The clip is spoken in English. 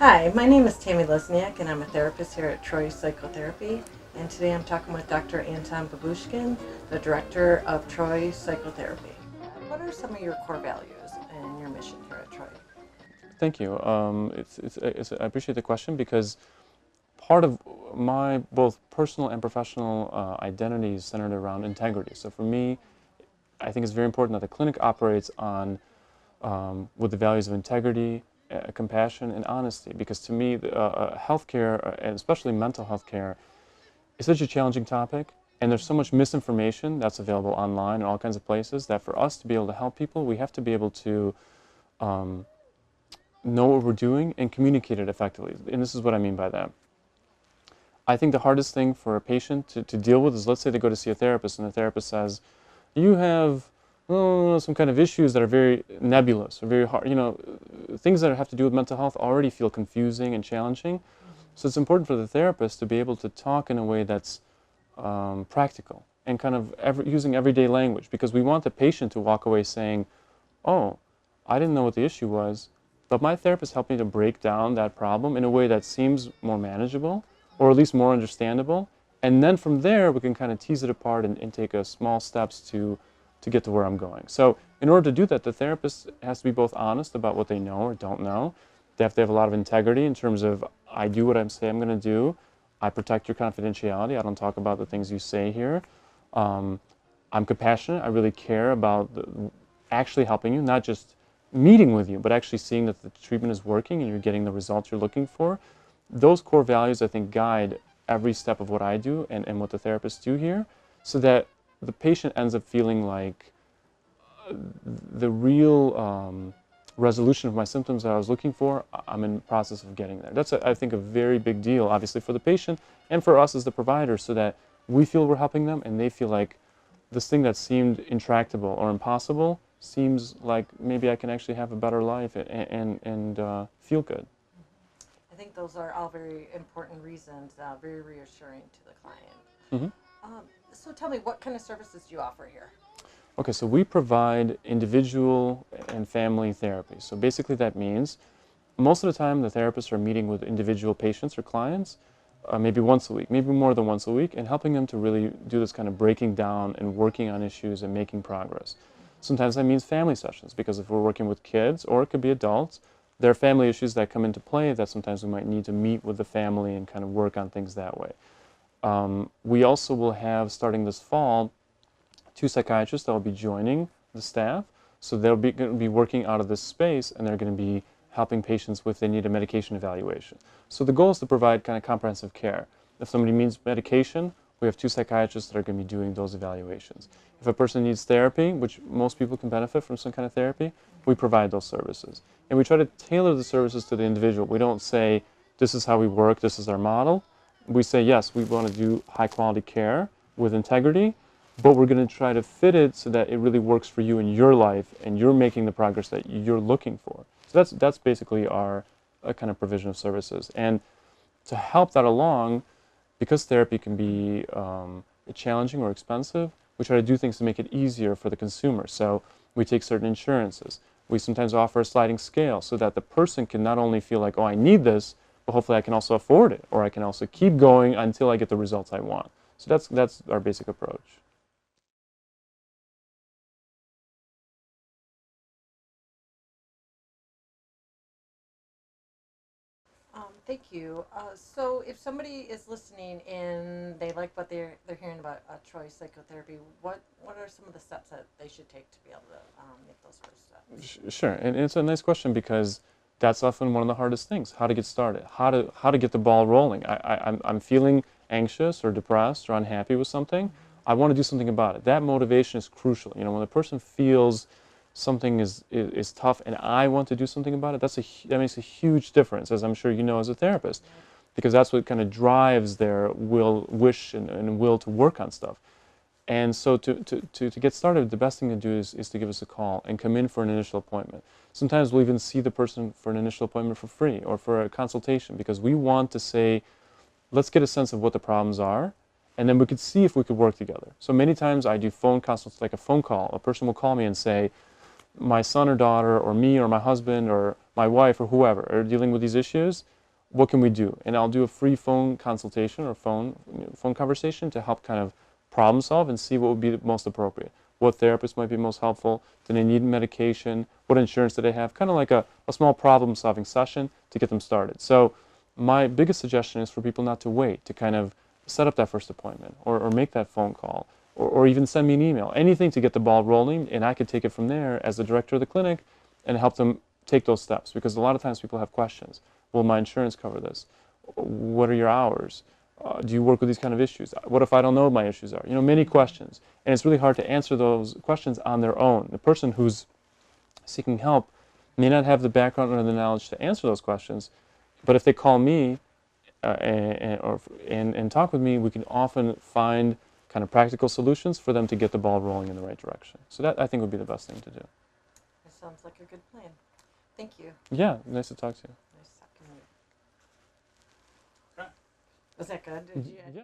Hi, my name is Tammy Lesniak, and I'm a therapist here at Troy Psychotherapy. And today I'm talking with Dr. Anton Babushkin, the director of Troy Psychotherapy. What are some of your core values and your mission here at Troy? Thank you. I appreciate the question because part of my both personal and professional identity is centered around integrity. So for me, I think it's very important that the clinic operates on with the values of integrity, compassion, and honesty. Because to me, healthcare, and especially mental health care, is such a challenging topic, and there's so much misinformation that's available online and all kinds of places that for us to be able to help people, we have to be able to um, know what we're doing and communicate it effectively. And this is what I mean by that. I think the hardest thing for a patient to deal with is, let's say they go to see a therapist and the therapist says, you have some kind of issues that are very nebulous or very hard, things that have to do with mental health already feel confusing and challenging. So it's important for the therapist to be able to talk in a way that's practical and kind of using everyday language, because we want the patient to walk away saying, oh, I didn't know what the issue was, but my therapist helped me to break down that problem in a way that seems more manageable, or at least more understandable. And then from there, we can kind of tease it apart and take small steps to get to where I'm going. So in order to do that, the therapist has to be both honest about what they know or don't know. They have to have a lot of integrity in terms of, I do what I say I'm going to do. I protect your confidentiality. I don't talk about the things you say here. I'm compassionate. I really care about actually helping you, not just meeting with you, but actually seeing that the treatment is working and you're getting the results you're looking for. Those core values, I think, guide every step of what I do and what the therapists do here, so that the patient ends up feeling like the real resolution of my symptoms that I was looking for, I'm in the process of getting there. That's, I think, a very big deal, obviously, for the patient and for us as the provider, so that we feel we're helping them and they feel like this thing that seemed intractable or impossible seems like maybe I can actually have a better life and feel good. I think those are all very important reasons, very reassuring to the client. Mm-hmm. So tell me, what kind of services do you offer here? Okay, so we provide individual and family therapy. So basically that means most of the time the therapists are meeting with individual patients or clients, maybe once a week, maybe more than once a week, and helping them to really do this kind of breaking down and working on issues and making progress. Sometimes that means family sessions, because if we're working with kids, or it could be adults, there are family issues that come into play that sometimes we might need to meet with the family and kind of work on things that way. We also will have, starting this fall, 2 psychiatrists that will be joining the staff. So they'll be going to be working out of this space, and they're going to be helping patients with they need a medication evaluation. So the goal is to provide kind of comprehensive care. If somebody needs medication, we have 2 psychiatrists that are going to be doing those evaluations. If a person needs therapy, which most people can benefit from some kind of therapy, we provide those services. And we try to tailor the services to the individual. We don't say, this is how we work, this is our model. We say, yes, we want to do high quality care with integrity, but we're going to try to fit it so that it really works for you in your life and you're making the progress that you're looking for. So that's basically our kind of provision of services. And to help that along, because therapy can be challenging or expensive, we try to do things to make it easier for the consumer. So we take certain insurances. We sometimes offer a sliding scale so that the person can not only feel like, oh, I need this, but hopefully I can also afford it, or I can also keep going until I get the results I want. So that's our basic approach. Thank you. So if somebody is listening and they like what they're hearing about Troy Psychotherapy, what are some of the steps that they should take to be able to make those first steps? Sure, and it's a nice question, because that's often one of the hardest things, how to get started, how to get the ball rolling. I'm feeling anxious or depressed or unhappy with something. I want to do something about it. That motivation is crucial. You know, when a person feels something is tough and I want to do something about it, that makes a huge difference, as I'm sure you know as a therapist, because that's what kind of drives their wish and will to work on stuff. And so to get started, the best thing to do is to give us a call and come in for an initial appointment. Sometimes we'll even see the person for an initial appointment for free or for a consultation, because we want to say, let's get a sense of what the problems are, and then we could see if we could work together. So many times I do phone consults, like a phone call. A person will call me and say, my son or daughter or me or my husband or my wife or whoever are dealing with these issues, what can we do? And I'll do a free phone consultation or phone conversation to help kind of problem solve and see what would be the most appropriate. What therapist might be most helpful? Do they need medication? What insurance do they have? Kind of like a small problem solving session to get them started. So my biggest suggestion is for people not to wait, to kind of set up that first appointment or make that phone call or even send me an email, anything to get the ball rolling, and I could take it from there as the director of the clinic and help them take those steps, because a lot of times people have questions. Will my insurance cover this? What are your hours? Do you work with these kind of issues? What if I don't know what my issues are? You know, many questions. And it's really hard to answer those questions on their own. The person who's seeking help may not have the background or the knowledge to answer those questions, but if they call me and talk with me, we can often find kind of practical solutions for them to get the ball rolling in the right direction. So that, I think, would be the best thing to do. That sounds like a good plan. Thank you. Yeah, nice to talk to you. Nice talking to you. Was that good? Did you? Yeah.